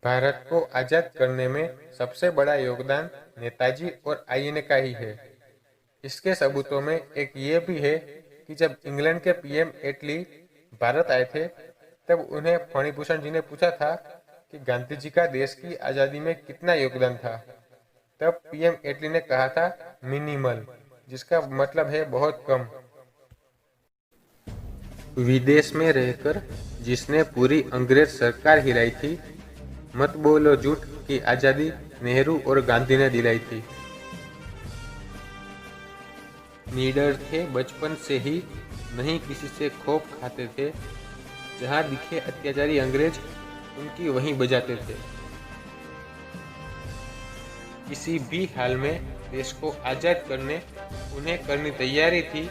भारत को आज़ाद करने में सबसे बड़ा योगदान नेताजी और आईएनए का ही है। इसके सबूतों में एक ये भी है कि जब इंग्लैंड के पीएम एटली भारत आए थे, तब उन्हें फणिभूषण जी ने पूछा था कि गांधी जी का देश की आज़ादी में कितना योगदान था। तब पीएम एटली ने कहा था मिनिमल, जिसका मतलब है बहुत कम। विदेश में रहकर जिसने पूरी अंग्रेज सरकार हिलाई थी, मत बोलो झूठ की आज़ादी नेहरू और गांधी ने दिलाई थी। निडर थे बचपन से ही, नहीं किसी से खौफ खाते थे। जहाँ दिखे अत्याचारी अंग्रेज, उनकी वहीं बजाते थे। किसी भी हाल में देश को आज़ाद करने उन्हें करनी तैयारी थी,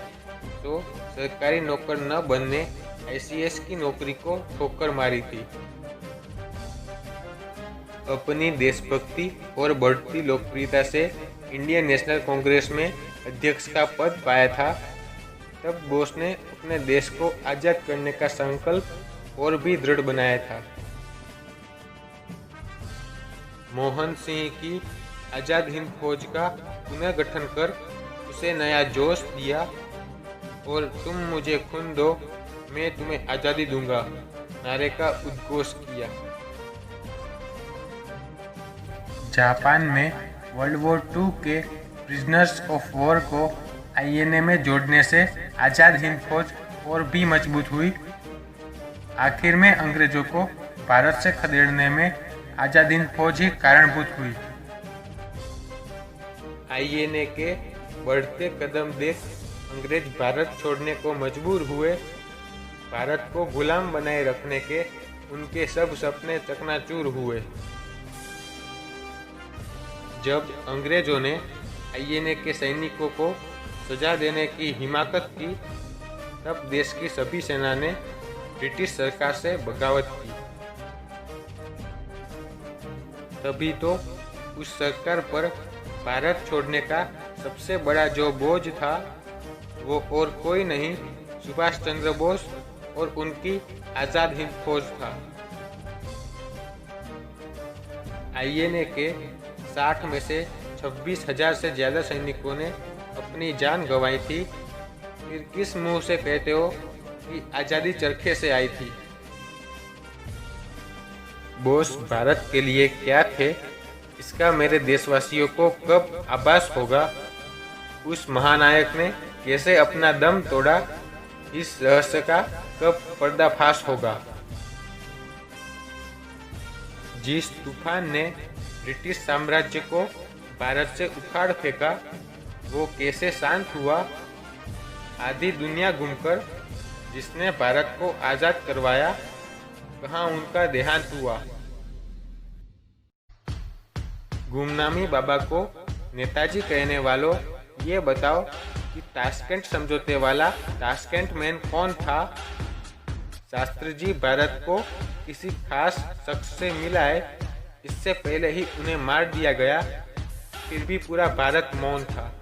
तो सरकारी नौकर न बनने आईसीएस की नौकरी को ठोकर मारी थी। अपनी देशभक्ति और बढ़ती लोकप्रियता से इंडियन नेशनल कांग्रेस में अध्यक्ष का पद पाया था। तब बोस ने अपने देश को आज़ाद करने का संकल्प और भी दृढ़ बनाया था। मोहन सिंह की आज़ाद हिंद फौज का पुनर्गठन कर उसे नया जोश दिया और तुम मुझे खून दो, मैं तुम्हें आज़ादी दूंगा नारे का उद्घोष किया। जापान में वर्ल्ड वॉर II के प्रिजनर्स ऑफ वॉर को आईएनए में जोड़ने से आज़ाद हिंद फौज और भी मजबूत हुई। आखिर में अंग्रेजों को भारत से खदेड़ने में आज़ाद हिंद फौज ही कारणभूत हुई। आईएनए के बढ़ते कदम देख अंग्रेज भारत छोड़ने को मजबूर हुए। भारत को गुलाम बनाए रखने के उनके सब सपने चकनाचूर हुए। जब अंग्रेजों ने आईएनए के सैनिकों को सजा देने की हिमाकत की, तब देश की सभी सेना ने ब्रिटिश सरकार से बगावत की। तभी तो उस सरकार पर भारत छोड़ने का सबसे बड़ा जो बोझ था, वो और कोई नहीं, सुभाष चंद्र बोस और उनकी आज़ाद हिंद फौज था। आईएनए के 60 में से 26,000 से ज़्यादा सैनिकों ने अपनी जान गंवाई थी। फिर किस मुंह से कहते हो कि आज़ादी चरखे से आई थी? बोस भारत के लिए क्या थे, इसका मेरे देशवासियों को कब आभास होगा? उस महानायक ने कैसे अपना दम तोड़ा, इस रहस्य का कब पर्दाफाश होगा? जिस तूफान ने ब्रिटिश साम्राज्य को भारत से उखाड़ फेंका, वो कैसे शांत हुआ? आधी दुनिया घूमकर जिसने भारत को आज़ाद करवाया, कहाँ उनका देहांत हुआ? गुमनामी बाबा को नेताजी कहने वालों, ये बताओ कि ताशकंद समझौते वाला ताशकंद मैन कौन था? शास्त्री जी भारत को किसी खास शख्स से मिलाए, इससे पहले ही उन्हें मार दिया गया, फिर भी पूरा भारत मौन था।